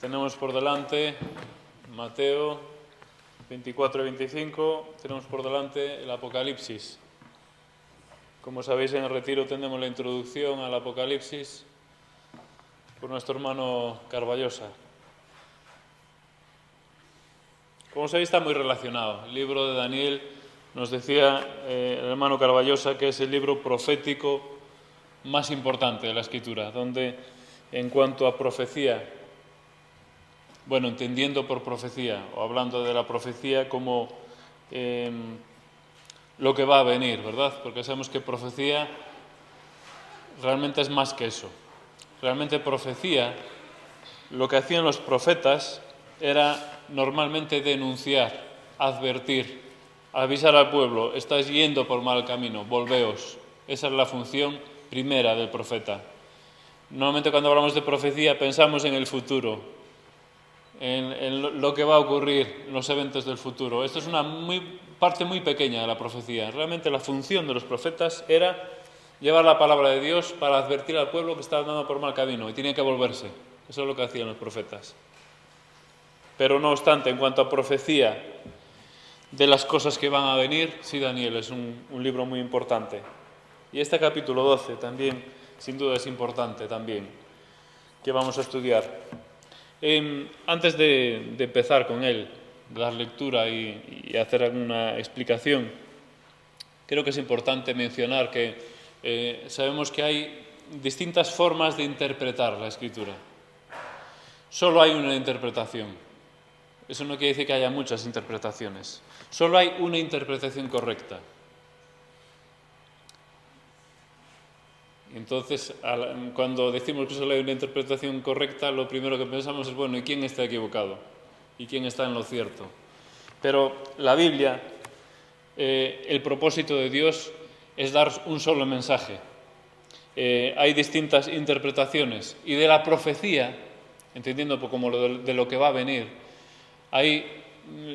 Tenemos por delante Mateo 24 y 25, tenemos por delante el Apocalipsis. Como sabéis, en el retiro tenemos la introducción al Apocalipsis por nuestro hermano Carballosa. Como sabéis, está muy relacionado. El libro de Daniel, nos decía el hermano Carballosa, que es el libro profético más importante de la Escritura, donde en cuanto a profecía, bueno, entendiendo por profecía, o hablando de la profecía como lo que va a venir, ¿verdad? Porque sabemos que profecía realmente es más que eso. Realmente profecía, lo que hacían los profetas era normalmente denunciar, advertir, avisar al pueblo: estáis yendo por mal camino, volveos. Esa es la función primera del profeta. Normalmente cuando hablamos de profecía pensamos en el futuro, en lo que va a ocurrir, en los eventos del futuro. Esto es una parte muy pequeña de la profecía. Realmente la función de los profetas era llevar la palabra de Dios para advertir al pueblo que estaba andando por mal camino y tenía que volverse. Eso es lo que hacían los profetas. Pero no obstante, en cuanto a profecía de las cosas que van a venir, sí, Daniel es un libro muy importante. Y este capítulo 12 también, sin duda, es importante también, que vamos a estudiar. Antes de empezar con él, dar lectura y hacer alguna explicación, creo que es importante mencionar que sabemos que hay distintas formas de interpretar la Escritura. Solo hay una interpretación. Eso no quiere decir que haya muchas interpretaciones. Solo hay una interpretación correcta. Entonces, cuando decimos que solo hay una interpretación correcta, lo primero que pensamos es, bueno, ¿y quién está equivocado? ¿Y quién está en lo cierto? Pero la Biblia, el propósito de Dios es dar un solo mensaje. Hay distintas interpretaciones. Y de la profecía, entendiendo como de lo que va a venir, hay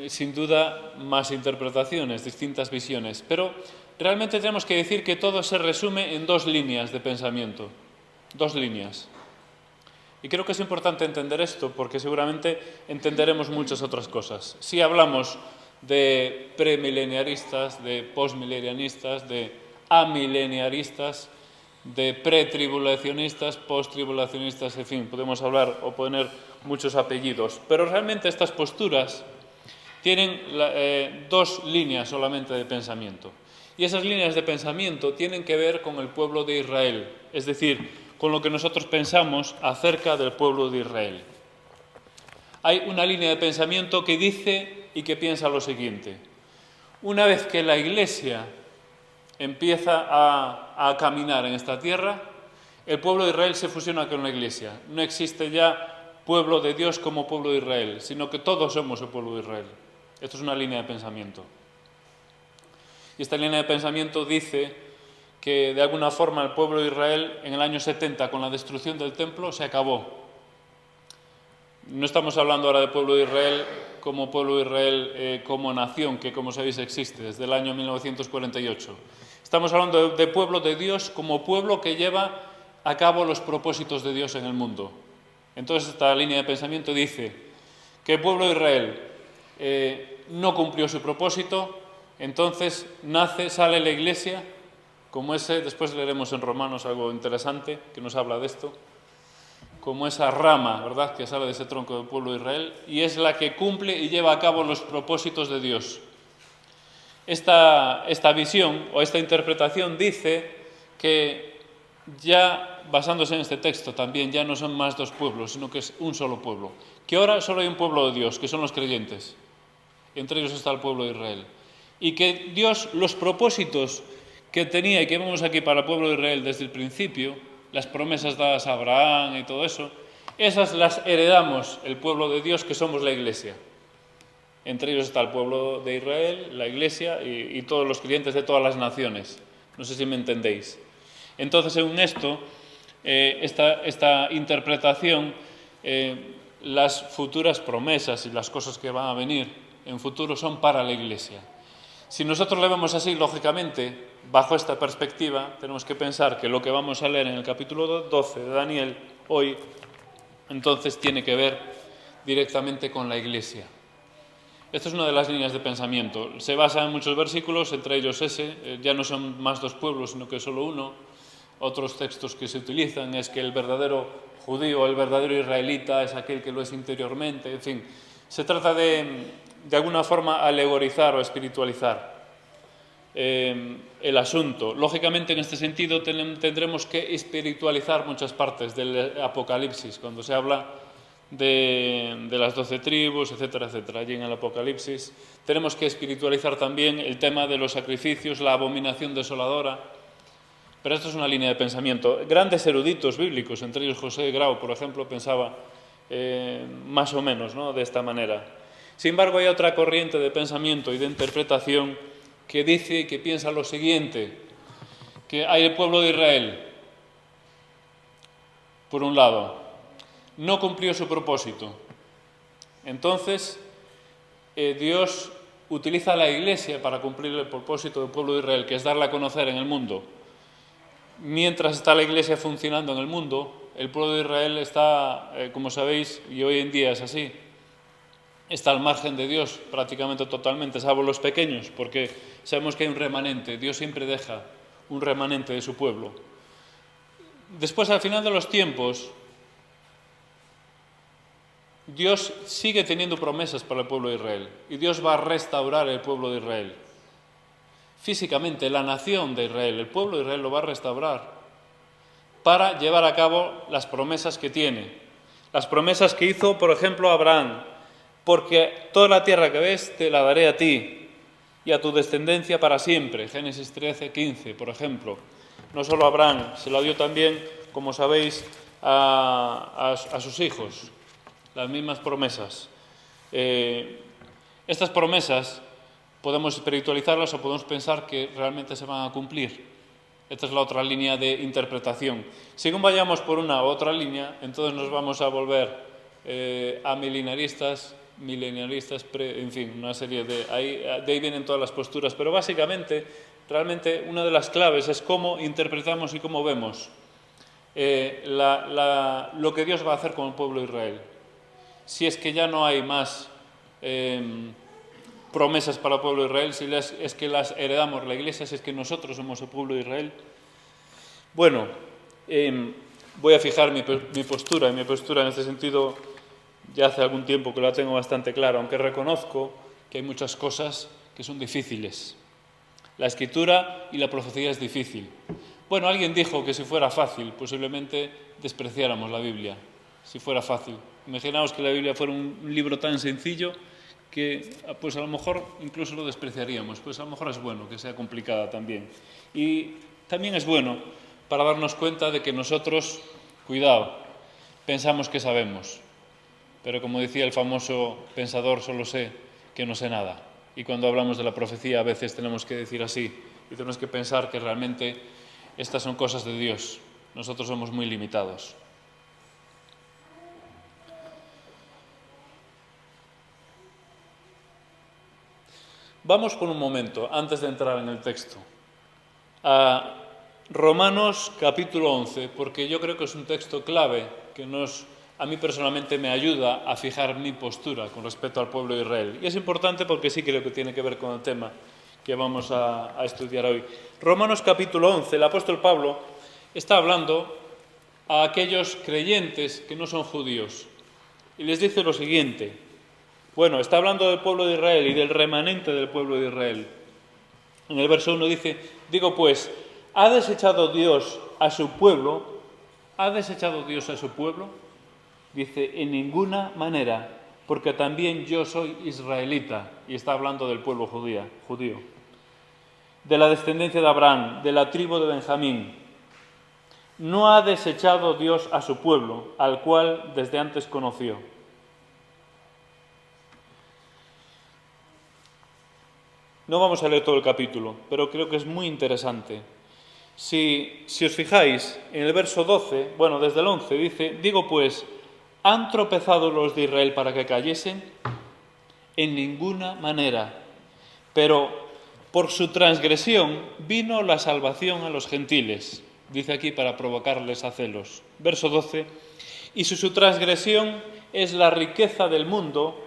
sin duda más interpretaciones, distintas visiones. Pero realmente tenemos que decir que todo se resume en dos líneas de pensamiento. Dos líneas. Y creo que es importante entender esto porque seguramente entenderemos muchas otras cosas. Si hablamos de premileniaristas, de postmileniaristas, de amileniaristas, de pretribulacionistas, posttribulacionistas, en fin, podemos hablar o poner muchos apellidos. Pero realmente estas posturas tienen dos líneas solamente de pensamiento. Y esas líneas de pensamiento tienen que ver con el pueblo de Israel, es decir, con lo que nosotros pensamos acerca del pueblo de Israel. Hay una línea de pensamiento que dice y que piensa lo siguiente: una vez que la Iglesia empieza a caminar en esta tierra, el pueblo de Israel se fusiona con la Iglesia. No existe ya pueblo de Dios como pueblo de Israel, sino que todos somos el pueblo de Israel. Esto es una línea de pensamiento. Y esta línea de pensamiento dice que de alguna forma el pueblo de Israel en el año 70, con la destrucción del templo, se acabó. No estamos hablando ahora del pueblo de Israel como nación, que como sabéis existe desde el año 1948. Estamos hablando de pueblo de Dios como pueblo que lleva a cabo los propósitos de Dios en el mundo. Entonces esta línea de pensamiento dice que el pueblo de Israel no cumplió su propósito, entonces sale la Iglesia, como después leeremos en Romanos algo interesante que nos habla de esto, como esa rama, ¿verdad?, que sale de ese tronco del pueblo de Israel, y es la que cumple y lleva a cabo los propósitos de Dios. Esta visión o esta interpretación dice que ya, basándose en este texto también, ya no son más dos pueblos, sino que es un solo pueblo. Que ahora solo hay un pueblo de Dios, que son los creyentes. Entre ellos está el pueblo de Israel. Y que Dios, los propósitos que tenía y que vemos aquí para el pueblo de Israel desde el principio, las promesas dadas a Abraham y todo eso, esas las heredamos el pueblo de Dios, que somos la Iglesia. Entre ellos está el pueblo de Israel, la Iglesia y todos los creyentes de todas las naciones. No sé si me entendéis. Entonces, según esto, esta interpretación, las futuras promesas y las cosas que van a venir en futuro son para la Iglesia. Si nosotros le vemos así, lógicamente, bajo esta perspectiva, tenemos que pensar que lo que vamos a leer en el capítulo 12 de Daniel hoy, entonces tiene que ver directamente con la Iglesia. Esta es una de las líneas de pensamiento. Se basa en muchos versículos, entre ellos ese, ya no son más dos pueblos, sino que solo uno. Otros textos que se utilizan es que el verdadero judío, el verdadero israelita es aquel que lo es interiormente, en fin. Se trata de alguna forma, alegorizar o espiritualizar el asunto. Lógicamente, en este sentido, tendremos que espiritualizar muchas partes del Apocalipsis, cuando se habla de las 12 tribus, etcétera, etcétera. Allí en el Apocalipsis tenemos que espiritualizar también el tema de los sacrificios, la abominación desoladora. Pero esto es una línea de pensamiento. Grandes eruditos bíblicos, entre ellos José Grau, por ejemplo, pensaba más o menos, ¿no?, de esta manera. Sin embargo, hay otra corriente de pensamiento y de interpretación que dice, que piensa lo siguiente, que hay el pueblo de Israel, por un lado, no cumplió su propósito. Entonces, Dios utiliza a la Iglesia para cumplir el propósito del pueblo de Israel, que es darla a conocer en el mundo. Mientras está la Iglesia funcionando en el mundo, el pueblo de Israel está, como sabéis, y hoy en día es así, está al margen de Dios prácticamente totalmente, salvo los pequeños, porque sabemos que hay un remanente. Dios siempre deja un remanente de su pueblo. Después, al final de los tiempos, Dios sigue teniendo promesas para el pueblo de Israel y Dios va a restaurar el pueblo de Israel. Físicamente, la nación de Israel, el pueblo de Israel lo va a restaurar para llevar a cabo las promesas que tiene. Las promesas que hizo, por ejemplo, a Abraham. Porque toda la tierra que ves te la daré a ti y a tu descendencia para siempre. Génesis 13, 15, por ejemplo. No solo a Abraham, se lo dio también, como sabéis, a sus hijos. Las mismas promesas. Estas promesas podemos espiritualizarlas o podemos pensar que realmente se van a cumplir. Esta es la otra línea de interpretación. Según vayamos por una u otra línea, entonces nos vamos a volver a milenialistas, en fin, una serie de ahí vienen todas las posturas. Pero básicamente, realmente, una de las claves es cómo interpretamos y cómo vemos lo que Dios va a hacer con el pueblo de Israel. Si es que ya no hay más promesas para el pueblo de Israel, si es que las heredamos la Iglesia, si es que nosotros somos el pueblo de Israel. Bueno, voy a fijar mi postura, y mi postura en este sentido ya hace algún tiempo que la tengo bastante clara, aunque reconozco que hay muchas cosas que son difíciles. La Escritura y la profecía es difícil. Bueno, alguien dijo que si fuera fácil, posiblemente despreciáramos la Biblia, si fuera fácil. Imaginaos que la Biblia fuera un libro tan sencillo que pues a lo mejor incluso lo despreciaríamos. Pues a lo mejor es bueno que sea complicada también. Y también es bueno para darnos cuenta de que nosotros, cuidado, pensamos que sabemos. Pero como decía el famoso pensador, solo sé que no sé nada. Y cuando hablamos de la profecía a veces tenemos que decir así y tenemos que pensar que realmente estas son cosas de Dios. Nosotros somos muy limitados. Vamos por un momento, antes de entrar en el texto, a Romanos capítulo 11, porque yo creo que es un texto clave que a mí personalmente me ayuda a fijar mi postura con respecto al pueblo de Israel. Y es importante porque sí creo que tiene que ver con el tema que vamos a estudiar hoy. Romanos capítulo 11, el apóstol Pablo está hablando a aquellos creyentes que no son judíos y les dice lo siguiente. Bueno, está hablando del pueblo de Israel y del remanente del pueblo de Israel. En el verso 1 dice, digo pues, ¿ha desechado Dios a su pueblo? ¿Ha desechado Dios a su pueblo? Dice, en ninguna manera, porque también yo soy israelita, y está hablando del pueblo judío, de la descendencia de Abraham, de la tribu de Benjamín. No ha desechado Dios a su pueblo, al cual desde antes conoció. No vamos a leer todo el capítulo, pero creo que es muy interesante. Si os fijáis, en el verso 12, bueno, desde el 11, dice, digo pues, ¿han tropezado los de Israel para que cayesen? En ninguna manera. Pero por su transgresión vino la salvación a los gentiles. Dice aquí para provocarles a celos. Verso 12. Y su transgresión es la riqueza del mundo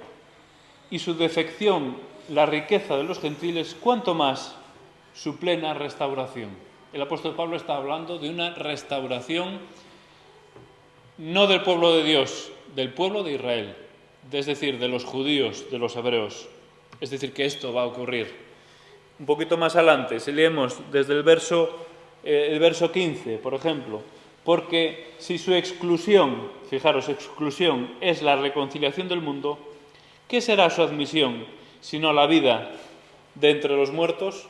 y su defección, la riqueza de los gentiles, cuanto más su plena restauración. El apóstol Pablo está hablando de una restauración no del pueblo de Dios, del pueblo de Israel, es decir, de los judíos, de los hebreos. Es decir, que esto va a ocurrir. Un poquito más adelante, si leemos desde el verso 15, por ejemplo, porque si su exclusión, fijaros, exclusión es la reconciliación del mundo, ¿qué será su admisión sino la vida de entre los muertos?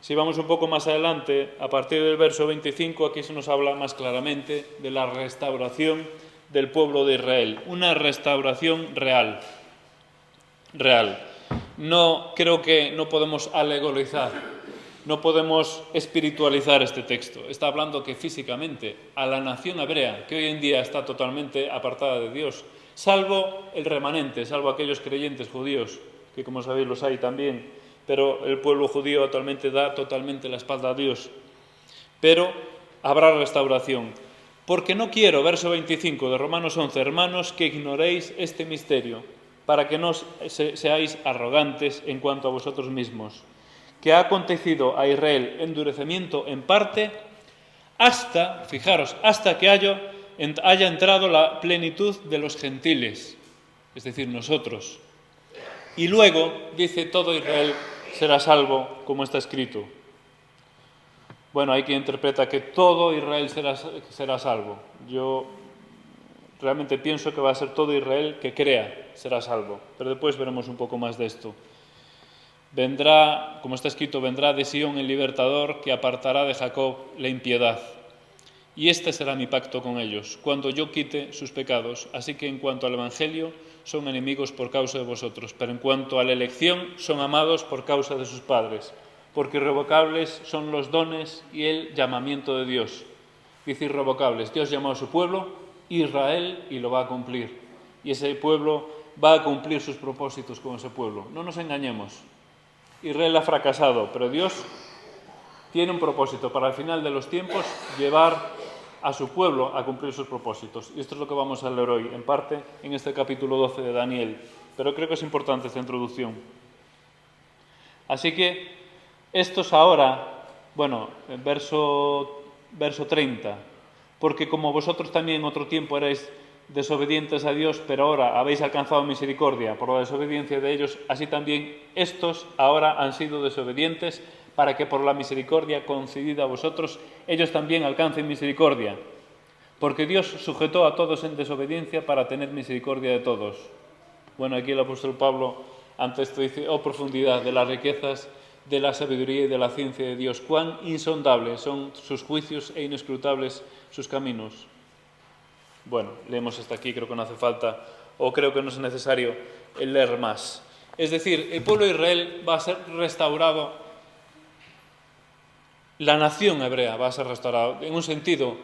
Si vamos un poco más adelante, a partir del verso 25, aquí se nos habla más claramente de la restauración del pueblo de Israel, una restauración real. No, creo que no podemos alegorizar, no podemos espiritualizar este texto. Está hablando que físicamente a la nación hebrea, que hoy en día está totalmente apartada de Dios, salvo el remanente, salvo aquellos creyentes judíos, que como sabéis los hay también, pero el pueblo judío actualmente da totalmente la espalda a Dios. Pero habrá restauración. Porque no quiero, verso 25 de Romanos 11, hermanos, que ignoréis este misterio, para que no seáis arrogantes en cuanto a vosotros mismos, que ha acontecido a Israel endurecimiento en parte, hasta, fijaros, hasta que haya entrado la plenitud de los gentiles, es decir, nosotros. Y luego, dice, todo Israel será salvo, como está escrito. Bueno, hay quien interpreta que todo Israel será salvo. Yo realmente pienso que va a ser todo Israel que crea será salvo. Pero después veremos un poco más de esto. Vendrá, como está escrito, vendrá de Sión el libertador que apartará de Jacob la impiedad. Y este será mi pacto con ellos, cuando yo quite sus pecados. Así que en cuanto al Evangelio, son enemigos por causa de vosotros, pero en cuanto a la elección, son amados por causa de sus padres, porque irrevocables son los dones y el llamamiento de Dios. Dice irrevocables, Dios llamó a su pueblo, Israel, y lo va a cumplir. Y ese pueblo va a cumplir sus propósitos con ese pueblo. No nos engañemos. Israel ha fracasado, pero Dios tiene un propósito para al final de los tiempos llevar a su pueblo a cumplir sus propósitos. Y esto es lo que vamos a leer hoy, en parte, en este capítulo 12 de Daniel. Pero creo que es importante esta introducción. Así que estos ahora, bueno, en verso 30, porque como vosotros también en otro tiempo erais desobedientes a Dios, pero ahora habéis alcanzado misericordia por la desobediencia de ellos, así también estos ahora han sido desobedientes, para que por la misericordia concedida a vosotros, ellos también alcancen misericordia. Porque Dios sujetó a todos en desobediencia para tener misericordia de todos. Bueno, aquí el apóstol Pablo, ante esto dice, oh profundidad de las riquezas, de la sabiduría y de la ciencia de Dios, cuán insondables son sus juicios e inescrutables sus caminos. Bueno, leemos hasta aquí, creo que no hace falta, o creo que no es necesario leer más. Es decir, el pueblo de Israel va a ser restaurado. La nación hebrea va a ser restaurada, en un sentido,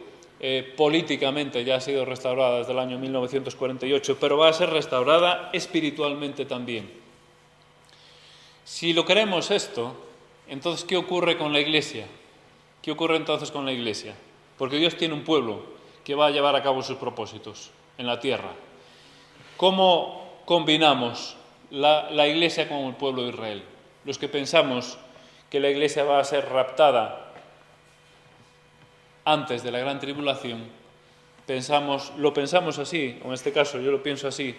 políticamente ya ha sido restaurada desde el año 1948, pero va a ser restaurada espiritualmente también. Si lo queremos esto, entonces, ¿qué ocurre con la Iglesia? ¿Qué ocurre entonces con la Iglesia? Porque Dios tiene un pueblo que va a llevar a cabo sus propósitos en la tierra. ¿Cómo combinamos la Iglesia con el pueblo de Israel? Los que pensamos que la Iglesia va a ser raptada antes de la gran tribulación, lo pensamos así, o en este caso yo lo pienso así,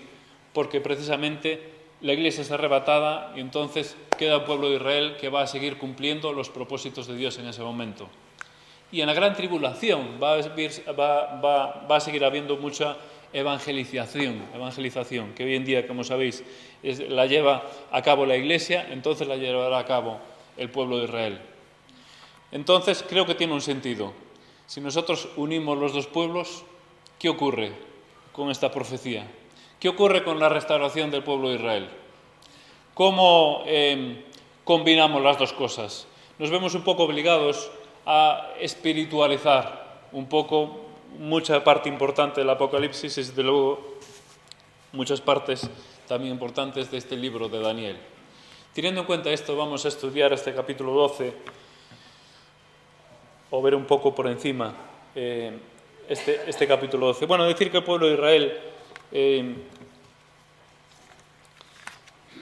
porque precisamente la Iglesia es arrebatada y entonces queda el pueblo de Israel que va a seguir cumpliendo los propósitos de Dios en ese momento. Y en la gran tribulación va a seguir habiendo mucha evangelización, que hoy en día, como sabéis, la lleva a cabo la Iglesia, entonces la llevará a cabo el pueblo de Israel. Entonces creo que tiene un sentido. Si nosotros unimos los dos pueblos, ¿qué ocurre con esta profecía? ¿Qué ocurre con la restauración del pueblo de Israel? ¿Cómo combinamos las dos cosas? Nos vemos un poco obligados a espiritualizar un poco mucha parte importante del Apocalipsis y, desde luego, muchas partes también importantes de este libro de Daniel. Teniendo en cuenta esto, vamos a estudiar este capítulo 12, o ver un poco por encima este capítulo 12. Bueno, decir que el pueblo de Israel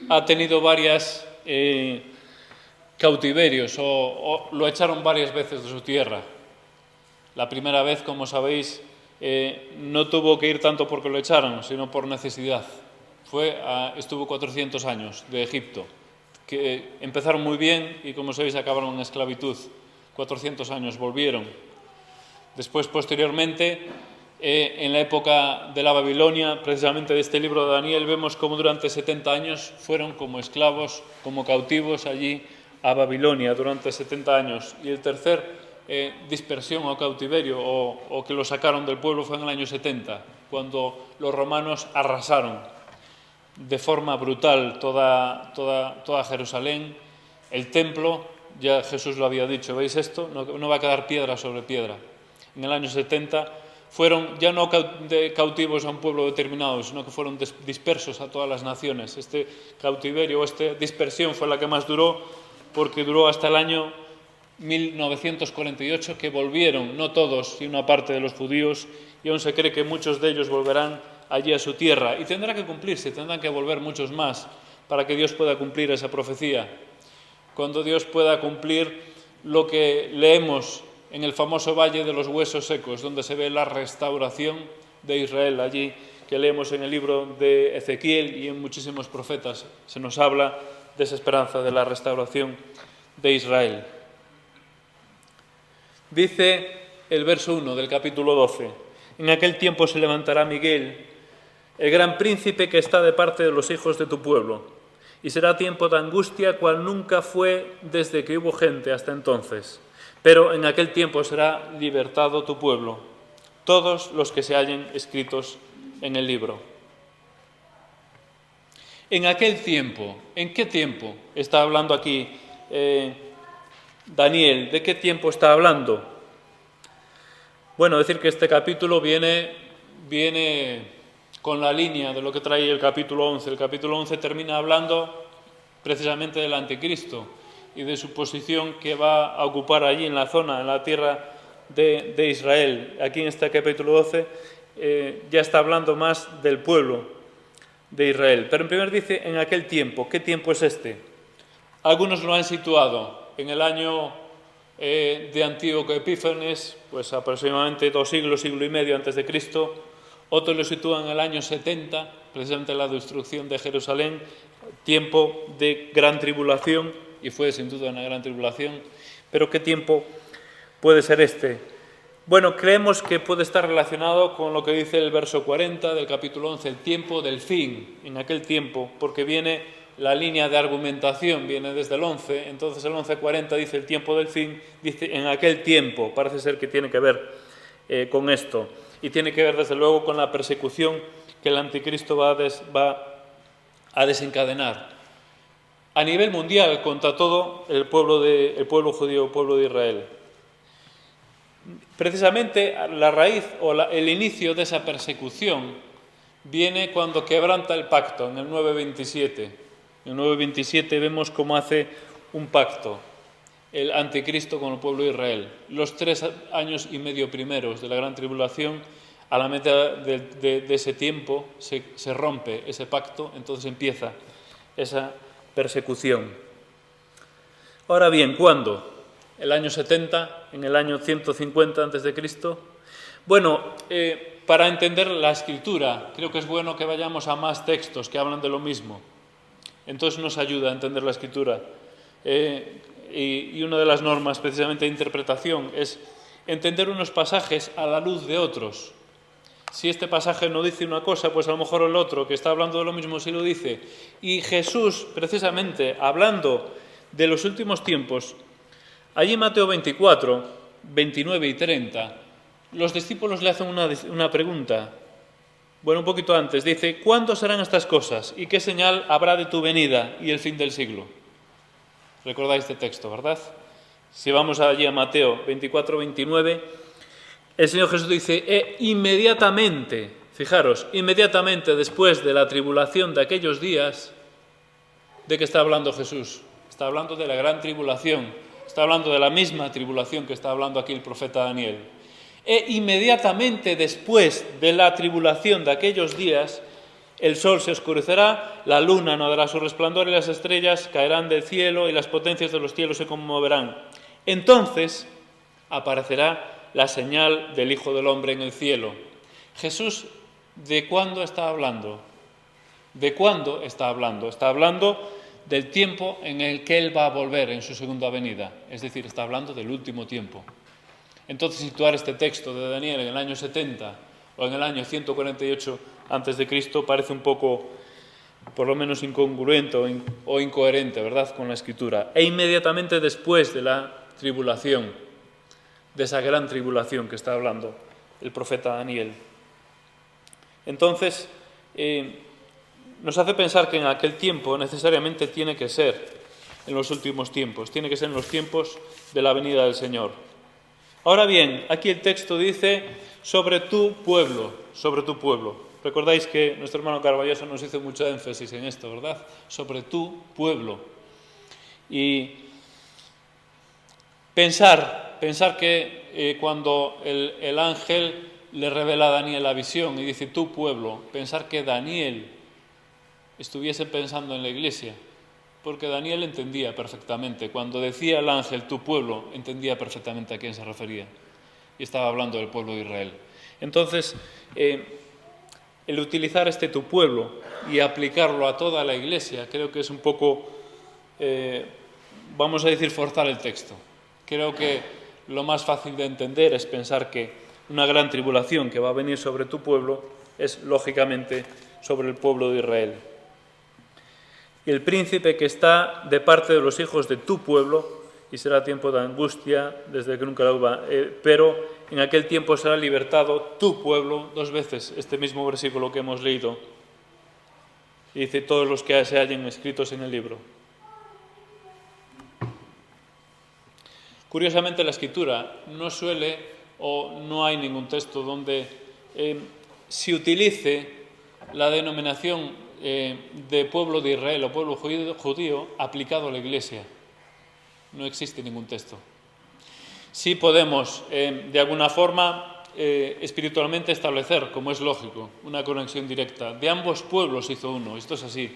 ha tenido varias cautiverios o lo echaron varias veces de su tierra. La primera vez, como sabéis, no tuvo que ir tanto porque lo echaran, sino por necesidad. Estuvo 400 años de Egipto, que empezaron muy bien y, como sabéis, acabaron en esclavitud. 400 años volvieron. Después, posteriormente, en la época de la Babilonia, precisamente de este libro de Daniel, vemos cómo durante 70 años fueron como esclavos, como cautivos allí a Babilonia durante 70 años. Y el tercer dispersión o cautiverio o que lo sacaron del pueblo fue en el año 70, cuando los romanos arrasaron de forma brutal toda Jerusalén, el templo. Ya Jesús lo había dicho, ¿veis esto? No va a quedar piedra sobre piedra. En el año 70 fueron ya no cautivos a un pueblo determinado, sino que fueron dispersos a todas las naciones. Este cautiverio o esta dispersión fue la que más duró, porque duró hasta el año 1948, que volvieron, no todos, sino una parte de los judíos, y aún se cree que muchos de ellos volverán allí a su tierra. Y tendrá que cumplirse, tendrán que volver muchos más para que Dios pueda cumplir esa profecía. Cuando Dios pueda cumplir lo que leemos en el famoso Valle de los Huesos Secos, donde se ve la restauración de Israel, allí que leemos en el libro de Ezequiel y en muchísimos profetas, se nos habla de esa esperanza de la restauración de Israel. Dice el verso 1 del capítulo 12, en aquel tiempo se levantará Miguel, el gran príncipe que está de parte de los hijos de tu pueblo, y será tiempo de angustia cual nunca fue desde que hubo gente hasta entonces. Pero en aquel tiempo será libertado tu pueblo, todos los que se hallen escritos en el libro. En aquel tiempo, ¿en qué tiempo está hablando aquí Daniel? ¿De qué tiempo está hablando? Bueno, decir que este capítulo viene con la línea de lo que trae el capítulo 11. El capítulo 11 termina hablando precisamente del anticristo y de su posición que va a ocupar allí en la zona, en la tierra de Israel. Aquí en este capítulo 12 ya está hablando más del pueblo de Israel. Pero en primer dice, en aquel tiempo. ¿Qué tiempo es este? Algunos lo han situado en el año de Antíoco Epífanes, pues aproximadamente 2 siglos, siglo y medio antes de Cristo. Otros lo sitúan en el año 70, precisamente la destrucción de Jerusalén, tiempo de gran tribulación, y fue sin duda una gran tribulación. Pero ¿qué tiempo puede ser este? Bueno, creemos que puede estar relacionado con lo que dice el verso 40 del capítulo 11, el tiempo del fin, en aquel tiempo, porque viene la línea de argumentación, viene desde el 11, entonces el 11:40 dice el tiempo del fin, dice en aquel tiempo, parece ser que tiene que ver con esto, y tiene que ver desde luego con la persecución que el anticristo va a desencadenar a nivel mundial contra todo el pueblo judío, el pueblo de Israel. Precisamente la raíz o el inicio de esa persecución viene cuando quebranta el pacto, en el 9:27. En el 9:27 vemos cómo hace un pacto el anticristo con el pueblo de Israel. Los 3 años y medio primeros de la gran tribulación, a la mitad de ese tiempo se rompe ese pacto, entonces empieza esa persecución. Ahora bien, ¿cuándo? ¿El año 70? ¿En el año 150 a.C.? Bueno, para entender la Escritura, creo que es bueno que vayamos a más textos que hablan de lo mismo. Entonces nos ayuda a entender la Escritura. Y una de las normas, precisamente de interpretación, es entender unos pasajes a la luz de otros. Si este pasaje no dice una cosa, pues a lo mejor el otro, que está hablando de lo mismo, sí lo dice. Y Jesús, precisamente, hablando de los últimos tiempos, allí en Mateo 24, 29 y 30, los discípulos le hacen una pregunta. Bueno, un poquito antes, dice, ¿cuándo serán estas cosas? ¿Y qué señal habrá de tu venida y el fin del siglo? Recordáis este texto, ¿verdad? Si vamos allí a Mateo 24, 29, el Señor Jesús dice, inmediatamente, fijaros, inmediatamente después de la tribulación de aquellos días, ¿de qué está hablando Jesús? Está hablando de la gran tribulación, está hablando de la misma tribulación que está hablando aquí el profeta Daniel. Inmediatamente después de la tribulación de aquellos días, el sol se oscurecerá, la luna no dará su resplandor y las estrellas caerán del cielo y las potencias de los cielos se conmoverán. Entonces aparecerá la señal del Hijo del Hombre en el cielo. Jesús, ¿de cuándo está hablando? ¿De cuándo está hablando? Está hablando del tiempo en el que Él va a volver en su segunda venida. Es decir, está hablando del último tiempo. Entonces, situar este texto de Daniel en el año 70 o en el año 148 a.C. parece un poco, por lo menos, incongruente o incoherente, ¿verdad?, con la Escritura. E inmediatamente después de la tribulación, de esa gran tribulación que está hablando el profeta Daniel. Entonces, nos hace pensar que en aquel tiempo necesariamente tiene que ser en los últimos tiempos, tiene que ser en los tiempos de la venida del Señor. Ahora bien, aquí el texto dice sobre tu pueblo, sobre tu pueblo. Recordáis que nuestro hermano Carballoso nos hizo mucho énfasis en esto, ¿verdad? Sobre tu pueblo. Y pensar que cuando el ángel le revela a Daniel la visión y dice tu pueblo, pensar que Daniel estuviese pensando en la iglesia, porque Daniel entendía perfectamente. Cuando decía el ángel tu pueblo, entendía perfectamente a quién se refería. Y estaba hablando del pueblo de Israel. Entonces, el utilizar este tu pueblo y aplicarlo a toda la iglesia, creo que es un poco, vamos a decir, forzar el texto. Creo que lo más fácil de entender es pensar que una gran tribulación que va a venir sobre tu pueblo es, lógicamente, sobre el pueblo de Israel. Y el príncipe que está de parte de los hijos de tu pueblo, y será tiempo de angustia desde que nunca la hubo, pero en aquel tiempo será libertado tu pueblo, 2 veces este mismo versículo que hemos leído, y dice todos los que se hallen escritos en el libro. Curiosamente la Escritura no suele o no hay ningún texto donde se utilice la denominación de pueblo de Israel o pueblo judío aplicado a la Iglesia. No existe ningún texto. Sí podemos, de alguna forma, espiritualmente establecer, como es lógico, una conexión directa. De ambos pueblos hizo uno, esto es así.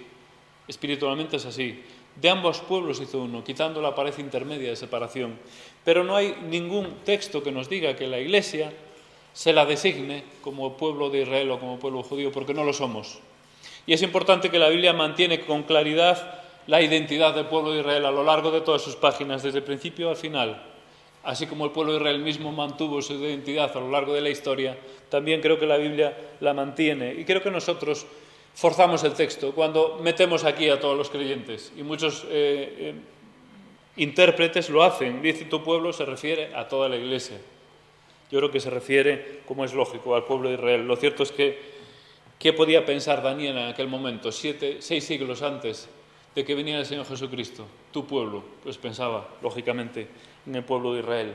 Espiritualmente es así. De ambos pueblos hizo uno, quitando la pared intermedia de separación. Pero no hay ningún texto que nos diga que la Iglesia se la designe como pueblo de Israel o como pueblo judío, porque no lo somos. Y es importante que la Biblia mantiene con claridad la identidad del pueblo de Israel a lo largo de todas sus páginas, desde el principio al final. Así como el pueblo de Israel mismo mantuvo su identidad a lo largo de la historia, también creo que la Biblia la mantiene. Y creo que nosotros forzamos el texto cuando metemos aquí a todos los creyentes. Y muchos intérpretes lo hacen. Dice tu pueblo, se refiere a toda la Iglesia. Yo creo que se refiere, como es lógico, al pueblo de Israel. Lo cierto es que ¿qué podía pensar Daniel en aquel momento, 6 siglos antes de que viniera el Señor Jesucristo? Tu pueblo, pues pensaba, lógicamente, en el pueblo de Israel.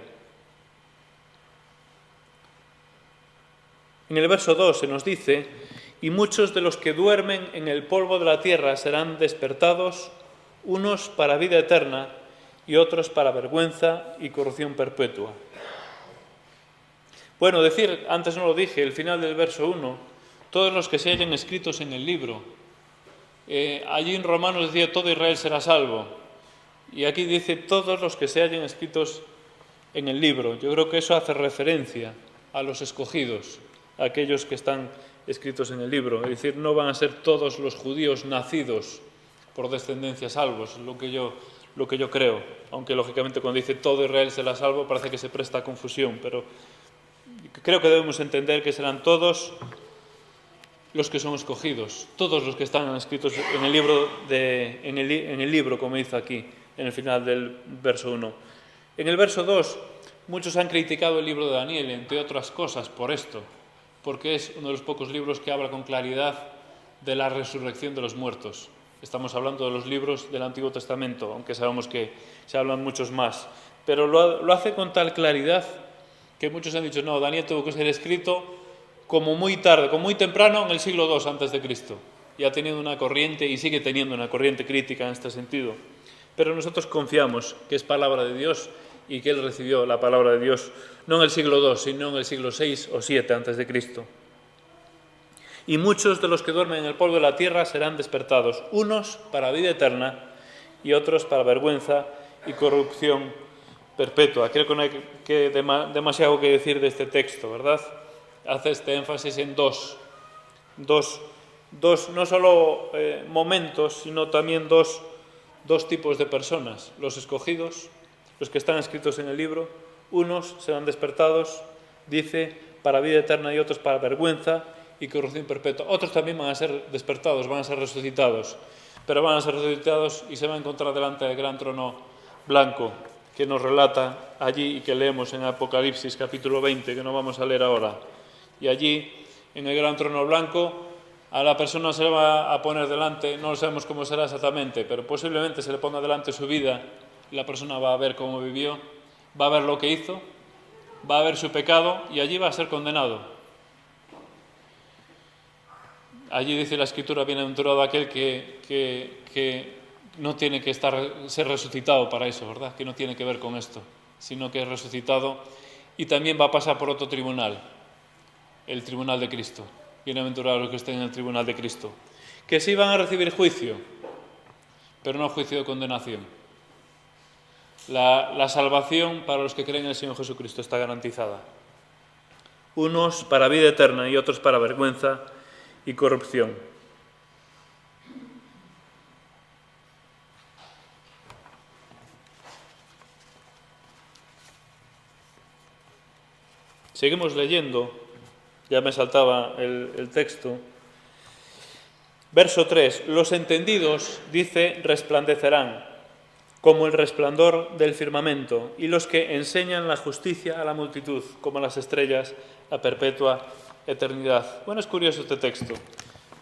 En el verso 2 se nos dice, y muchos de los que duermen en el polvo de la tierra serán despertados, unos para vida eterna y otros para vergüenza y corrupción perpetua. Bueno, decir, antes no lo dije, el final del verso 1, todos los que se hallen escritos en el libro. Allí en Romanos decía, todo Israel será salvo. Y aquí dice, todos los que se hallen escritos en el libro. Yo creo que eso hace referencia a los escogidos, a aquellos que están escritos en el libro. Es decir, no van a ser todos los judíos nacidos por descendencia salvos, lo que yo creo. Aunque, lógicamente, cuando dice todo Israel será salvo, parece que se presta a confusión. Pero creo que debemos entender que serán todos los que son escogidos, todos los que están escritos en el libro, en el libro, como dice aquí, en el final del verso 1. En el verso 2, muchos han criticado el libro de Daniel, entre otras cosas, por esto, porque es uno de los pocos libros que habla con claridad de la resurrección de los muertos. Estamos hablando de los libros del Antiguo Testamento, aunque sabemos que se hablan muchos más. Pero lo hace con tal claridad que muchos han dicho, no, Daniel tuvo que ser escrito como muy tarde, como muy temprano en el siglo II a.C. Y ha tenido una corriente y sigue teniendo una corriente crítica en este sentido. Pero nosotros confiamos que es palabra de Dios y que él recibió la palabra de Dios no en el siglo II, sino en el siglo VI o VII a.C. Y muchos de los que duermen en el polvo de la tierra serán despertados, unos para vida eterna y otros para vergüenza y corrupción perpetua. Creo que no hay demasiado que decir de este texto, ¿verdad? Hace este énfasis en dos no solo momentos, sino también dos tipos de personas. Los escogidos, los que están escritos en el libro, unos serán despertados, dice, para vida eterna y otros para vergüenza y corrupción perpetua. Otros también van a ser despertados, van a ser resucitados, pero van a ser resucitados y se van a encontrar delante del gran trono blanco que nos relata allí y que leemos en Apocalipsis capítulo 20, que no vamos a leer ahora. Y allí, en el gran trono blanco, a la persona se le va a poner delante, no sabemos cómo será exactamente, pero posiblemente se le ponga delante su vida y la persona va a ver cómo vivió, va a ver lo que hizo, va a ver su pecado y allí va a ser condenado. Allí dice la Escritura, bienaventurado aquel que no tiene que ser resucitado para eso, ¿verdad? Que no tiene que ver con esto, sino que es resucitado y también va a pasar por otro tribunal, el tribunal de Cristo. Bienaventurados los que estén en el tribunal de Cristo. Que sí van a recibir juicio, pero no juicio de condenación. La salvación para los que creen en el Señor Jesucristo está garantizada. Unos para vida eterna y otros para vergüenza y corrupción. Seguimos leyendo, ya me saltaba el texto. Verso 3, los entendidos, dice, resplandecerán como el resplandor del firmamento, y los que enseñan la justicia a la multitud, como las estrellas a perpetua eternidad. Bueno, es curioso este texto.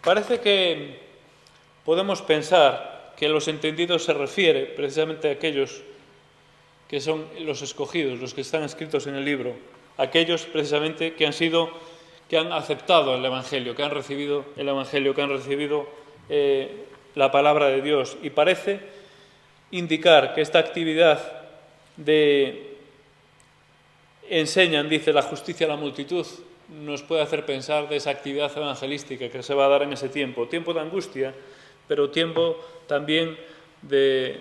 Parece que podemos pensar que los entendidos se refiere precisamente a aquellos que son los escogidos, los que están escritos en el libro, aquellos precisamente que han aceptado el Evangelio, que han recibido el Evangelio, que han recibido la palabra de Dios. Y parece indicar que esta actividad de enseñan, dice, la justicia a la multitud, nos puede hacer pensar de esa actividad evangelística que se va a dar en ese tiempo de angustia, pero tiempo también de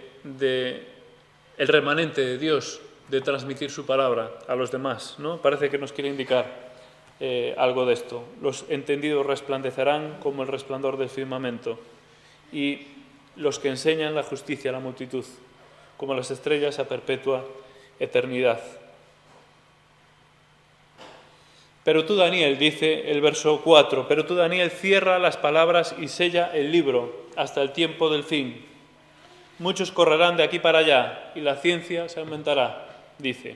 el remanente de Dios, de transmitir su palabra a los demás, ¿no? Parece que nos quiere indicar algo de esto. Los entendidos resplandecerán como el resplandor del firmamento y los que enseñan la justicia a la multitud, como las estrellas a perpetua eternidad. Pero tú, Daniel, dice el verso 4, pero tú, Daniel, cierra las palabras y sella el libro hasta el tiempo del fin. Muchos correrán de aquí para allá y la ciencia se aumentará, dice.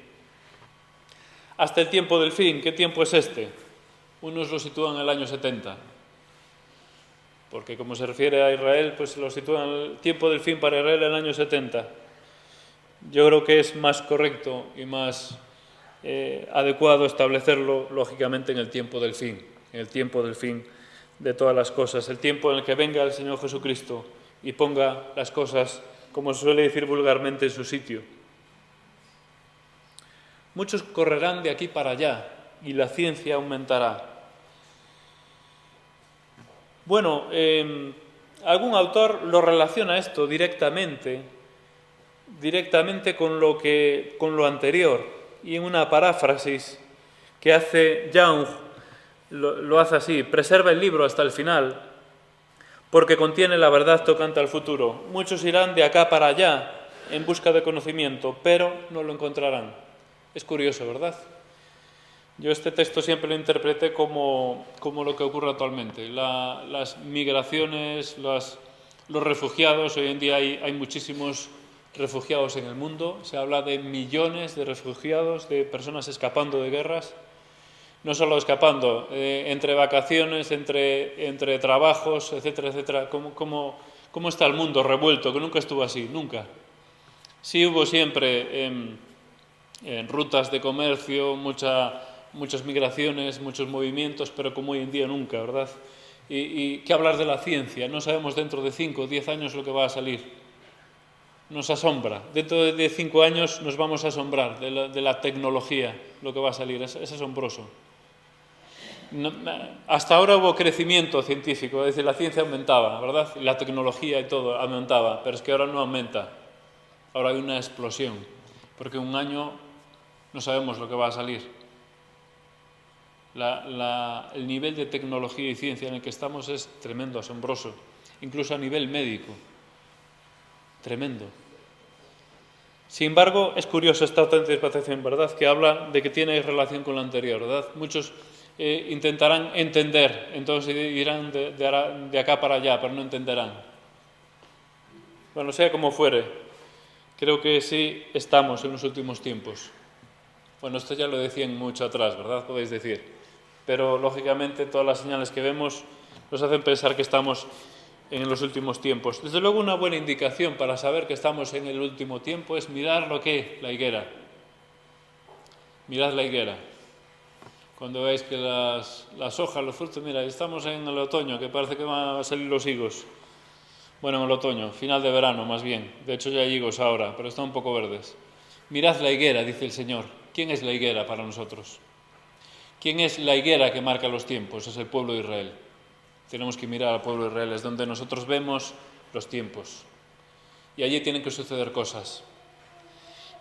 Hasta el tiempo del fin, ¿qué tiempo es este? Unos lo sitúan en el año 70. Porque como se refiere a Israel, pues lo sitúan el tiempo del fin para Israel en el año 70. Yo creo que es más correcto y más adecuado establecerlo, lógicamente, en el tiempo del fin, en el tiempo del fin de todas las cosas, el tiempo en el que venga el Señor Jesucristo y ponga las cosas, como se suele decir vulgarmente, en su sitio. Muchos correrán de aquí para allá y la ciencia aumentará. Bueno, algún autor lo relaciona esto directamente con lo anterior, y en una paráfrasis que hace Young lo hace así: preserva el libro hasta el final, porque contiene la verdad tocante al futuro. Muchos irán de acá para allá en busca de conocimiento, pero no lo encontrarán. Es curioso, ¿verdad? Yo este texto siempre lo interpreté como lo que ocurre actualmente. Las migraciones, los refugiados, hoy en día hay muchísimos refugiados en el mundo, se habla de millones de refugiados, de personas escapando de guerras, no solo escapando, entre vacaciones, entre trabajos, etcétera, etcétera. ¿Cómo está el mundo revuelto? Que nunca estuvo así, nunca. Sí hubo siempre en rutas de comercio, muchas migraciones, muchos movimientos, pero como hoy en día nunca, ¿verdad? Y ¿qué hablar de la ciencia? No sabemos dentro de 5 o 10 años lo que va a salir. Nos asombra. Dentro de 5 años nos vamos a asombrar de la tecnología, lo que va a salir. Es asombroso. Hasta ahora hubo crecimiento científico, es decir, la ciencia aumentaba, ¿verdad? Y la tecnología y todo aumentaba, pero es que ahora no aumenta. Ahora hay una explosión, porque un año no sabemos lo que va a salir. El nivel de tecnología y ciencia en el que estamos es tremendo, asombroso, incluso a nivel médico. Tremendo. Sin embargo, es curioso esta interpretación, ¿verdad?, que habla de que tiene relación con la anterior, ¿verdad? Muchos intentarán entender, entonces irán de acá para allá, pero no entenderán. Bueno, sea como fuere, creo que sí estamos en los últimos tiempos. Bueno, esto ya lo decían mucho atrás, ¿verdad?, podéis decir. Pero, lógicamente, todas las señales que vemos nos hacen pensar que estamos en los últimos tiempos. Desde luego, una buena indicación para saber que estamos en el último tiempo es mirar lo que la higuera. Mirad la higuera. Cuando veáis que las hojas, los frutos, mira, estamos en el otoño, que parece que van a salir los higos. Bueno, en el otoño, final de verano más bien. De hecho ya hay higos ahora, pero están un poco verdes. Mirad la higuera, dice el Señor. ¿Quién es la higuera para nosotros? ¿Quién es la higuera que marca los tiempos? Es el pueblo de Israel. Tenemos que mirar al pueblo de Israel, es donde nosotros vemos los tiempos. Y allí tienen que suceder cosas.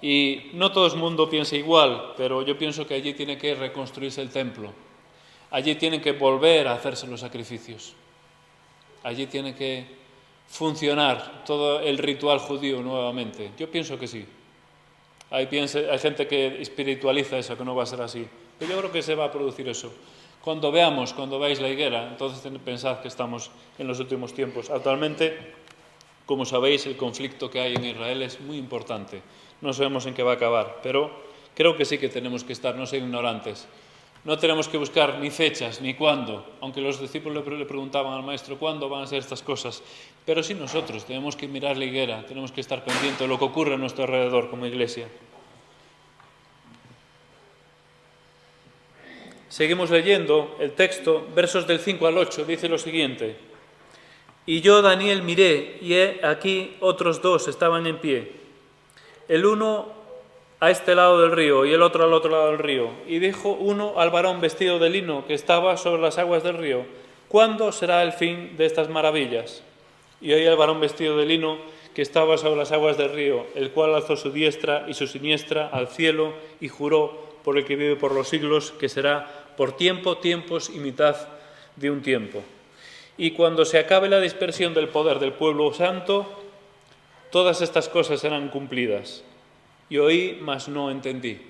Y no todo el mundo piensa igual, pero yo pienso que allí tiene que reconstruirse el templo. Allí tienen que volver a hacerse los sacrificios. Allí tiene que funcionar todo el ritual judío nuevamente. Yo pienso que sí. Hay gente que espiritualiza eso, que no va a ser así. Pero yo creo que se va a producir eso. Cuando veáis la higuera, entonces pensad que estamos en los últimos tiempos. Actualmente, como sabéis, el conflicto que hay en Israel es muy importante. No sabemos en qué va a acabar, pero creo que sí que tenemos que estar, no ser ignorantes. No tenemos que buscar ni fechas, ni cuándo, aunque los discípulos le preguntaban al Maestro cuándo van a ser estas cosas. Pero sí nosotros tenemos que mirar la higuera, tenemos que estar pendientes de lo que ocurre a nuestro alrededor como iglesia. Seguimos leyendo el texto, versos del 5 al 8, dice lo siguiente. Y yo, Daniel, miré, y aquí otros dos estaban en pie. El uno a este lado del río y el otro al otro lado del río. Y dijo uno al varón vestido de lino que estaba sobre las aguas del río, ¿cuándo será el fin de estas maravillas? Y oí al varón vestido de lino que estaba sobre las aguas del río, el cual alzó su diestra y su siniestra al cielo y juró por el que vive por los siglos, que será por tiempo, tiempos y mitad de un tiempo. Y cuando se acabe la dispersión del poder del pueblo santo, todas estas cosas serán cumplidas. Y oí, mas no entendí.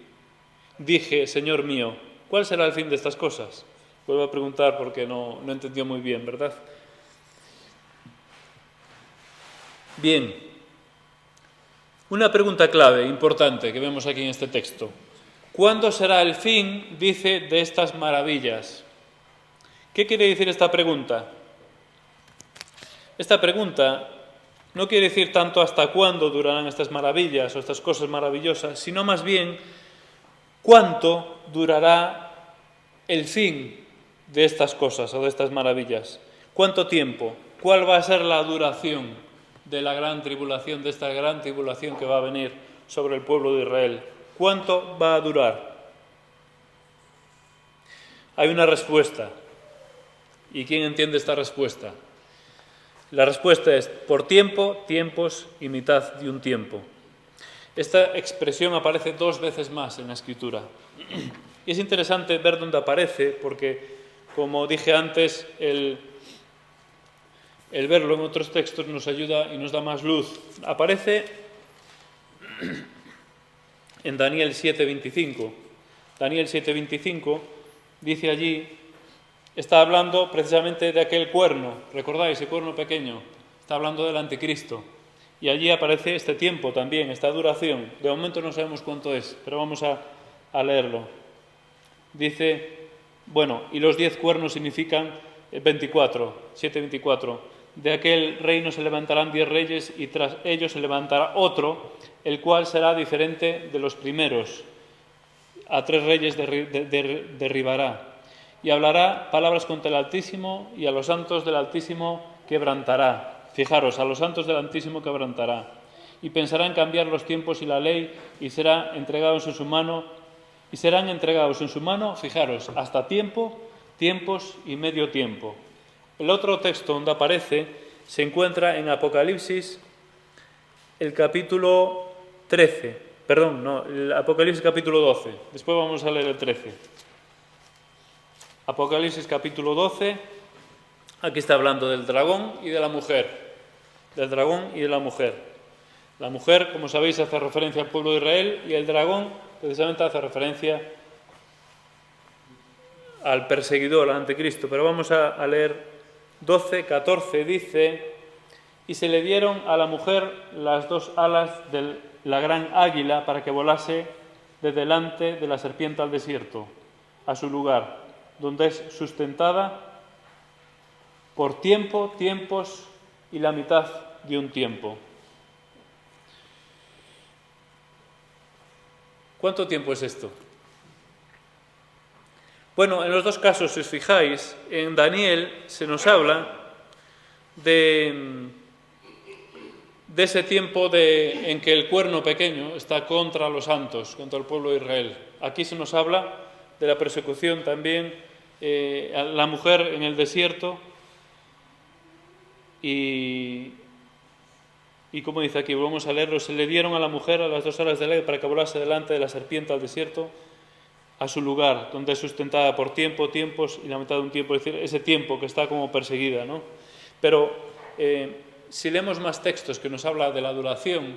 Dije, Señor mío, ¿cuál será el fin de estas cosas? Vuelvo a preguntar porque no entendió muy bien, ¿verdad? Bien. Una pregunta clave, importante, que vemos aquí en este texto. ¿Cuándo será el fin, dice, de estas maravillas? ¿Qué quiere decir esta pregunta? Esta pregunta no quiere decir tanto hasta cuándo durarán estas maravillas o estas cosas maravillosas, sino más bien cuánto durará el fin de estas cosas o de estas maravillas. ¿Cuánto tiempo? ¿Cuál va a ser la duración de la gran tribulación, de esta gran tribulación que va a venir sobre el pueblo de Israel? ¿Cuánto va a durar? Hay una respuesta. ¿Y quién entiende esta respuesta? La respuesta es por tiempo, tiempos y mitad de un tiempo. Esta expresión aparece 2 veces más en la Escritura. Y es interesante ver dónde aparece, porque, como dije antes, el verlo en otros textos nos ayuda y nos da más luz. Aparece en Daniel 7:25. Daniel 7:25 dice allí, está hablando precisamente de aquel cuerno, ¿recordáis? El cuerno pequeño, está hablando del anticristo. Y allí aparece este tiempo también, esta duración. De momento no sabemos cuánto es, pero vamos a leerlo. Dice, bueno, y los 10 cuernos significan 7:24. De aquel reino se levantarán 10 reyes y tras ellos se levantará otro, el cual será diferente de los primeros. A 3 reyes derribará. Y hablará palabras contra el Altísimo y a los santos del Altísimo quebrantará. Fijaros, a los santos del Altísimo quebrantará. Y pensará en cambiar los tiempos y la ley y serán entregados en su mano, fijaros, hasta tiempo tiempos y medio tiempo. El otro texto donde aparece se encuentra en Apocalipsis, el capítulo 13. Perdón, no, el Apocalipsis capítulo 12. Después vamos a leer el 13. Apocalipsis capítulo 12. Aquí está hablando del dragón y de la mujer. Del dragón y de la mujer. La mujer, como sabéis, hace referencia al pueblo de Israel, y el dragón precisamente hace referencia al perseguidor, al anticristo. Pero vamos a leer 12, 14, dice: y se le dieron a la mujer las dos alas de la gran águila para que volase de delante de la serpiente al desierto, a su lugar, donde es sustentada por tiempo, tiempos y la mitad de un tiempo. ¿Cuánto tiempo es esto? Bueno, en los dos casos, si os fijáis, en Daniel se nos habla de ese tiempo en que el cuerno pequeño está contra los santos, contra el pueblo de Israel. Aquí se nos habla de la persecución también a la mujer en el desierto y como dice aquí, vamos a leerlo: se le dieron a la mujer a las dos alas del aire para que volase delante de la serpiente al desierto, a su lugar, donde es sustentada por tiempo, tiempos y la mitad de un tiempo, es decir, ese tiempo que está como perseguida, ¿no? Pero si leemos más textos que nos habla de la duración,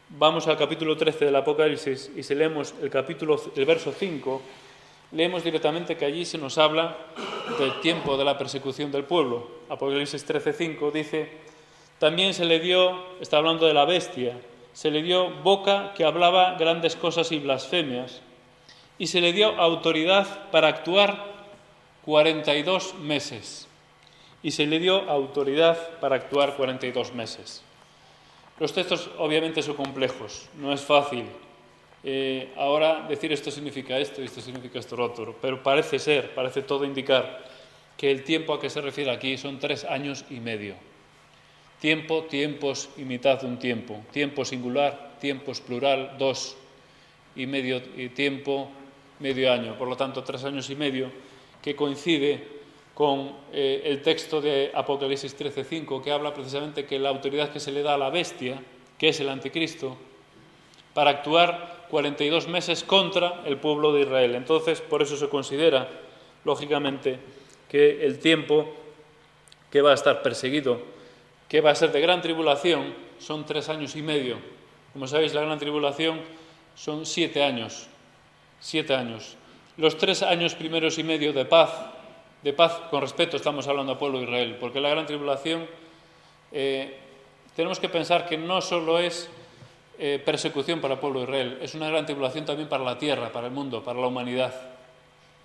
vamos al capítulo 13 del Apocalipsis y si leemos el verso 5, leemos directamente que allí se nos habla del tiempo de la persecución del pueblo. Apocalipsis 13:5 dice: también se le dio, está hablando de la bestia, se le dio boca que hablaba grandes cosas y blasfemias, y se le dio autoridad para actuar 42 meses. Y se le dio autoridad para actuar 42 meses. Los textos obviamente son complejos, no es fácil ahora decir esto significa esto y esto significa esto otro, pero parece todo indicar que el tiempo a que se refiere aquí son 3 años y medio. Tiempo, tiempos y mitad de un tiempo. Tiempo singular, tiempos plural, 2 y medio tiempo, medio año. Por lo tanto, 3 años y medio, que coincide con el texto de Apocalipsis 13:5, que habla precisamente que la autoridad que se le da a la bestia, que es el anticristo, para actuar 42 meses contra el pueblo de Israel. Entonces, por eso se considera, lógicamente, que el tiempo que va a estar perseguido, que va a ser de gran tribulación, son 3 años y medio. Como sabéis, la gran tribulación son 7 años. 7 años. Los 3 años primeros y medio de paz con respeto estamos hablando al pueblo de Israel, porque la gran tribulación tenemos que pensar que no solo es persecución para el pueblo de Israel, es una gran tribulación también para la tierra, para el mundo, para la humanidad,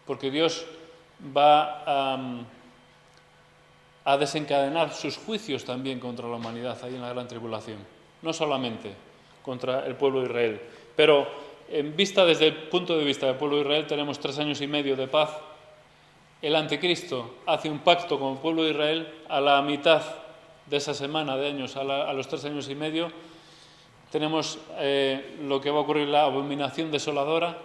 porque Dios va a desencadenar sus juicios también contra la humanidad ahí en la gran tribulación, no solamente contra el pueblo de Israel, pero en vista desde el punto de vista del pueblo de Israel tenemos 3 años y medio de paz. El anticristo hace un pacto con el pueblo de Israel a la mitad de esa semana de años, a los 3 años y medio. Tenemos lo que va a ocurrir, la abominación desoladora,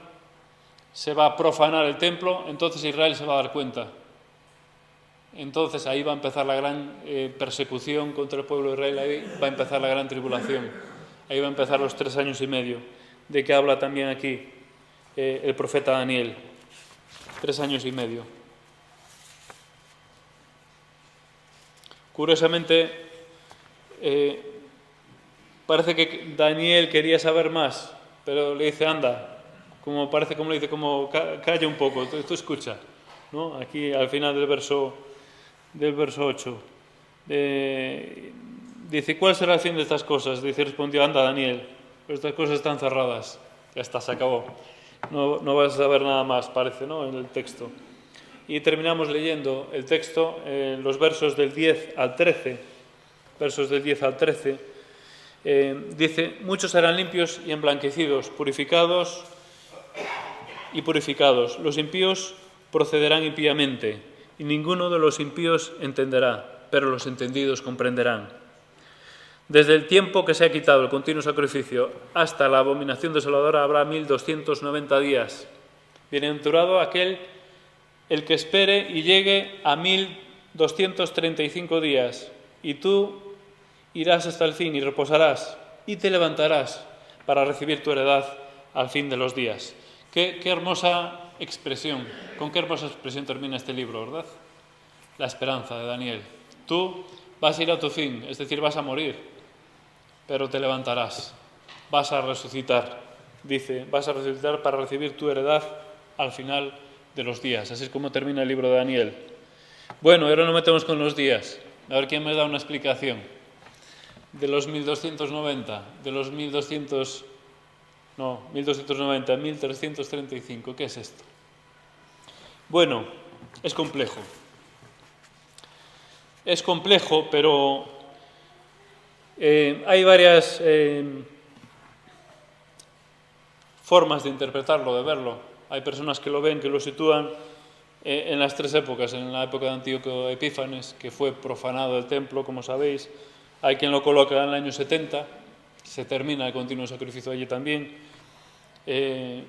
se va a profanar el templo, entonces Israel se va a dar cuenta. Entonces ahí va a empezar la gran persecución contra el pueblo de Israel, ahí va a empezar la gran tribulación, ahí va a empezar los 3 años y medio, de que habla también aquí el profeta Daniel. 3 años y medio. Curiosamente, parece que Daniel quería saber más, pero le dice, anda, como calla un poco, tú escucha, ¿no? Aquí al final del verso 8, dice, ¿cuál será el fin de estas cosas? Dice, respondió, anda Daniel, estas cosas están cerradas, ya está, se acabó, no vas a saber nada más, parece, ¿no? En el texto. Y terminamos leyendo el texto, los versos del 10 al 13. Versos del 10 al 13. Dice, muchos serán limpios y emblanquecidos, purificados y purificados. Los impíos procederán impíamente, y ninguno de los impíos entenderá, pero los entendidos comprenderán. Desde el tiempo que se ha quitado el continuo sacrificio hasta la abominación desoladora habrá 1290 días. Bienaventurado aquel el que espere y llegue a 1235 días, y tú irás hasta el fin y reposarás y te levantarás para recibir tu heredad al fin de los días. Qué hermosa expresión, con qué hermosa expresión termina este libro, ¿verdad? La esperanza de Daniel. Tú vas a ir a tu fin, es decir, vas a morir, pero te levantarás, vas a resucitar, dice, vas a resucitar para recibir tu heredad al final de los días. Así es como termina el libro de Daniel. Bueno, ahora nos metemos con los días. A ver quién me da una explicación. De los 1290, de los 1290, 1335, ¿qué es esto? Bueno, es complejo. Es complejo, pero hay varias formas de interpretarlo, de verlo. Hay personas que lo ven, que lo sitúan en las tres épocas. En la época de Antíoco Epífanes, que fue profanado el templo, como sabéis. Hay quien lo coloca en el año 70, se termina el continuo sacrificio allí también.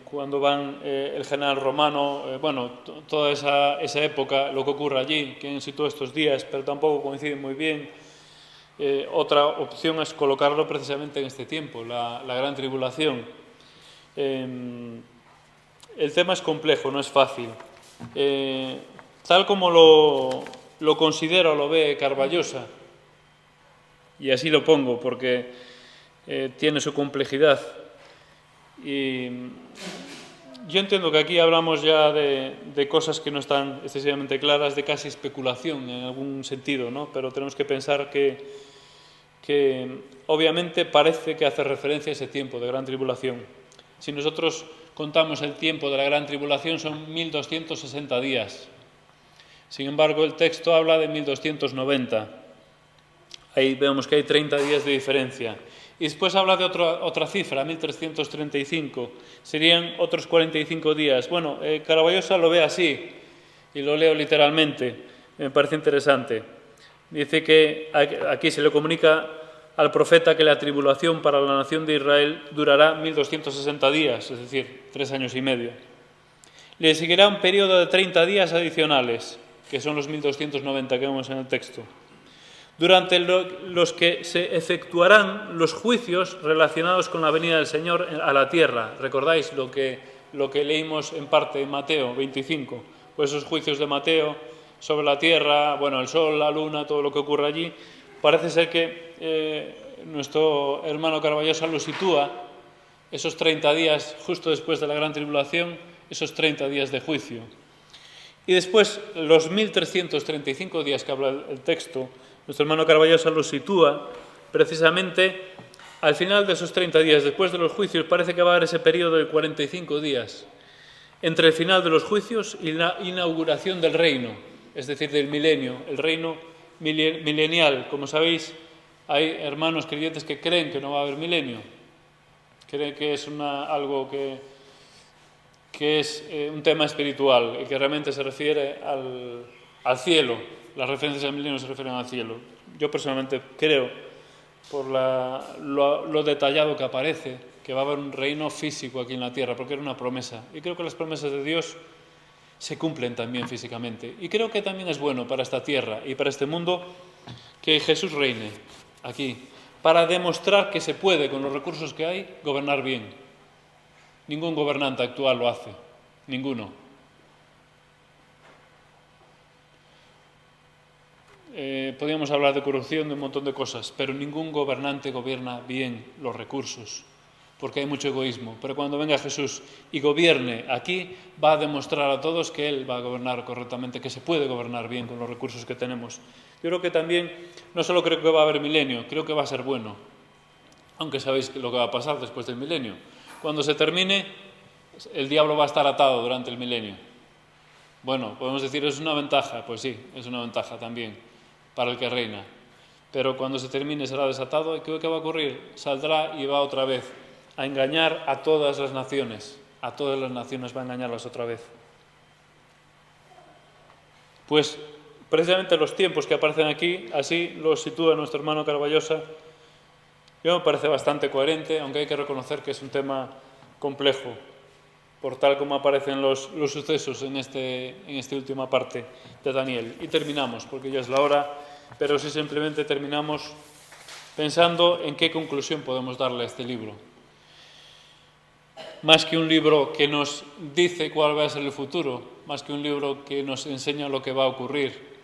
Cuando van el general romano, toda esa época, lo que ocurre allí, quien sitúa estos días, pero tampoco coincide muy bien. Otra opción es colocarlo precisamente en este tiempo, la gran tribulación. El tema es complejo, no es fácil. Tal como lo considera o lo ve Carballosa, y así lo pongo porque tiene su complejidad. Y yo entiendo que aquí hablamos ya de cosas que no están excesivamente claras, de casi especulación en algún sentido, ¿no? Pero tenemos que pensar que obviamente parece que hace referencia a ese tiempo de gran tribulación. Si nosotros contamos el tiempo de la gran tribulación son 1260 días. Sin embargo, el texto habla de 1290. Ahí vemos que hay 30 días de diferencia. Y después habla de otra cifra, 1335. Serían otros 45 días. Bueno, Carballosa lo ve así, y lo leo literalmente. Me parece interesante. Dice que aquí se le comunica al profeta que la tribulación para la nación de Israel durará 1260 días, es decir, 3 años y medio. Le seguirá un periodo de 30 días adicionales, que son los 1290 que vemos en el texto, durante los que se efectuarán los juicios relacionados con la venida del Señor a la tierra. ¿Recordáis lo que leímos en parte en Mateo 25? Pues esos juicios de Mateo sobre la tierra, el sol, la luna, todo lo que ocurre allí. Parece ser que nuestro hermano Carballosa lo sitúa, esos 30 días justo después de la gran tribulación, esos 30 días de juicio. Y después, los 1335 días que habla el texto, nuestro hermano Carballosa lo sitúa precisamente al final de esos 30 días. Después de los juicios parece que va a haber ese periodo de 45 días entre el final de los juicios y la inauguración del reino, es decir, del milenio, el reino milenial. Como sabéis, hay hermanos creyentes que creen que no va a haber milenio, creen que es algo que es un tema espiritual y que realmente se refiere al cielo. Las referencias al milenio se refieren al cielo. Yo personalmente creo, por lo detallado que aparece, que va a haber un reino físico aquí en la tierra, porque era una promesa. Y creo que las promesas de Dios se cumplen también físicamente. Y creo que también es bueno para esta tierra y para este mundo que Jesús reine aquí, para demostrar que se puede, con los recursos que hay, gobernar bien. Ningún gobernante actual lo hace, ninguno. Podríamos hablar de corrupción, de un montón de cosas, pero ningún gobernante gobierna bien los recursos, porque hay mucho egoísmo. Pero cuando venga Jesús y gobierne aquí, va a demostrar a todos que Él va a gobernar correctamente, que se puede gobernar bien con los recursos que tenemos. Yo creo que también, no solo creo que va a haber milenio, creo que va a ser bueno, aunque sabéis lo que va a pasar después del milenio. Cuando se termine, el diablo va a estar atado durante el milenio. Bueno, podemos decir, ¿es una ventaja? Pues sí, es una ventaja también para el que reina. Pero cuando se termine será desatado. ¿Y qué va a ocurrir? Saldrá y va otra vez a engañar a todas las naciones. A todas las naciones va a engañarlas otra vez. Pues precisamente los tiempos que aparecen aquí, así los sitúa nuestro hermano Carballosa. Yo me parece bastante coherente, aunque hay que reconocer que es un tema complejo. por tal como aparecen los sucesos en esta última parte de Daniel. Y terminamos, porque ya es la hora, pero si simplemente terminamos pensando en qué conclusión podemos darle a este libro. Más que un libro que nos dice cuál va a ser el futuro, más que un libro que nos enseña lo que va a ocurrir,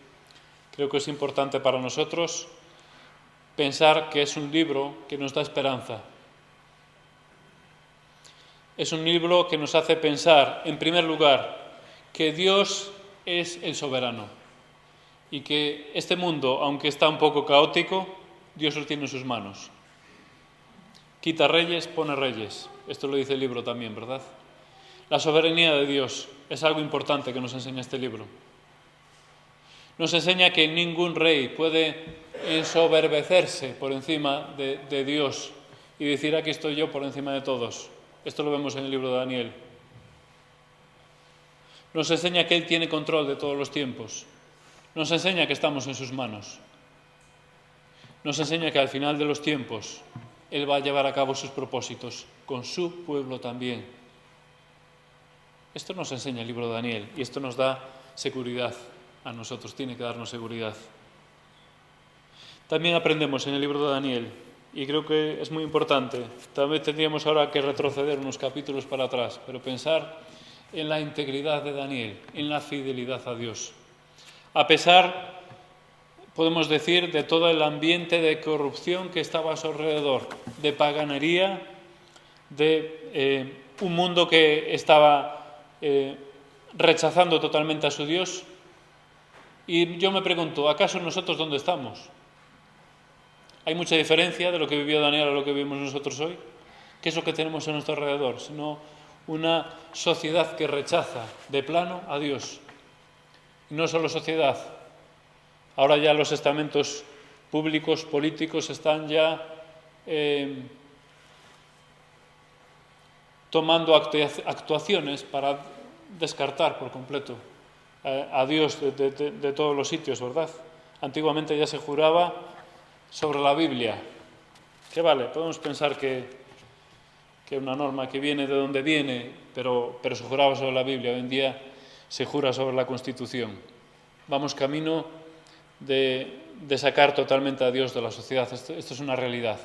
creo que es importante para nosotros pensar que es un libro que nos da esperanza. Es un libro que nos hace pensar, en primer lugar, que Dios es el soberano y que este mundo, aunque está un poco caótico, Dios lo tiene en sus manos. Quita reyes, pone reyes. Esto lo dice el libro también, ¿verdad? La soberanía de Dios es algo importante que nos enseña este libro. Nos enseña que ningún rey puede ensoberbecerse por encima de Dios y decir, aquí estoy yo por encima de todos. Esto lo vemos en el libro de Daniel. Nos enseña que Él tiene control de todos los tiempos. Nos enseña que estamos en sus manos. Nos enseña que al final de los tiempos Él va a llevar a cabo sus propósitos, con su pueblo también. Esto nos enseña el libro de Daniel y esto nos da seguridad a nosotros, tiene que darnos seguridad. También aprendemos en el libro de Daniel, y creo que es muy importante, también tendríamos ahora que retroceder unos capítulos para atrás, pero pensar en la integridad de Daniel, en la fidelidad a Dios. A pesar, podemos decir, de todo el ambiente de corrupción que estaba a su alrededor, de paganería, de un mundo que estaba rechazando totalmente a su Dios. Y yo me pregunto, ¿acaso nosotros dónde estamos? ¿Hay mucha diferencia de lo que vivió Daniel a lo que vivimos nosotros hoy? ¿Qué es lo que tenemos a nuestro alrededor? Sino una sociedad que rechaza de plano a Dios. Y no solo sociedad. Ahora ya los estamentos públicos, políticos, están ya tomando actuaciones para descartar por completo a Dios de todos los sitios, ¿verdad? Antiguamente ya se juraba sobre la Biblia. Que vale, podemos pensar que una norma que viene de donde viene, pero se juraba sobre la Biblia. Hoy en día se jura sobre la Constitución. Vamos camino de sacar totalmente a Dios de la sociedad. Esto es una realidad.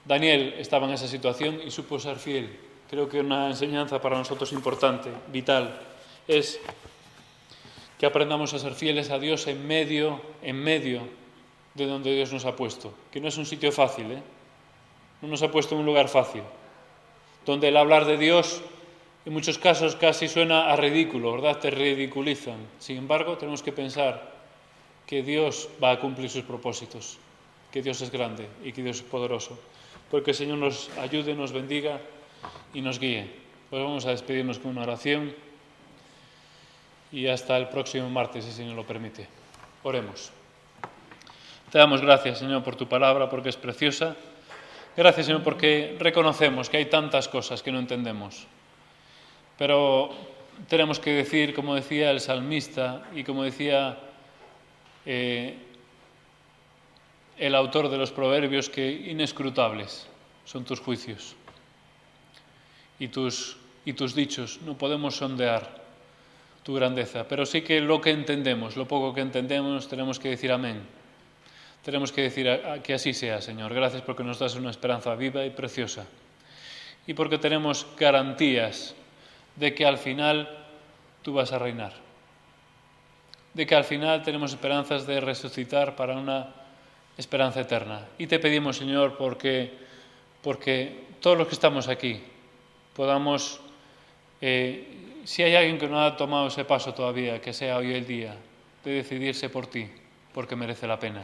Daniel estaba en esa situación y supo ser fiel. Creo que una enseñanza para nosotros importante, vital, es que aprendamos a ser fieles a Dios en medio de donde Dios nos ha puesto. Que no es un sitio fácil, no nos ha puesto en un lugar fácil, donde el hablar de Dios en muchos casos casi suena a ridículo, ¿verdad? Te ridiculizan. Sin embargo, tenemos que pensar que Dios va a cumplir sus propósitos, que Dios es grande y que Dios es poderoso. Porque el Señor nos ayude, nos bendiga y nos guíe. Pues vamos a despedirnos con una oración y hasta el próximo martes, si el Señor lo permite. Oremos. Te damos gracias, Señor, por tu palabra, porque es preciosa. Gracias, Señor, porque reconocemos que hay tantas cosas que no entendemos. Pero tenemos que decir, como decía el salmista y como decía el autor de los proverbios, que inescrutables son tus juicios y tus dichos. No podemos sondear tu grandeza, pero sí que lo que entendemos, lo poco que entendemos, tenemos que decir amén. Tenemos que decir que así sea, Señor. Gracias porque nos das una esperanza viva y preciosa. Y porque tenemos garantías de que al final tú vas a reinar. De que al final tenemos esperanzas de resucitar para una esperanza eterna. Y te pedimos, Señor, porque todos los que estamos aquí podamos, si hay alguien que no ha tomado ese paso todavía, que sea hoy el día de decidirse por ti, porque merece la pena.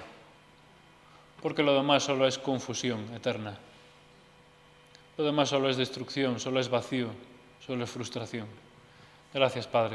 Porque lo demás solo es confusión eterna. Lo demás solo es destrucción, solo es vacío, solo es frustración. Gracias, Padre.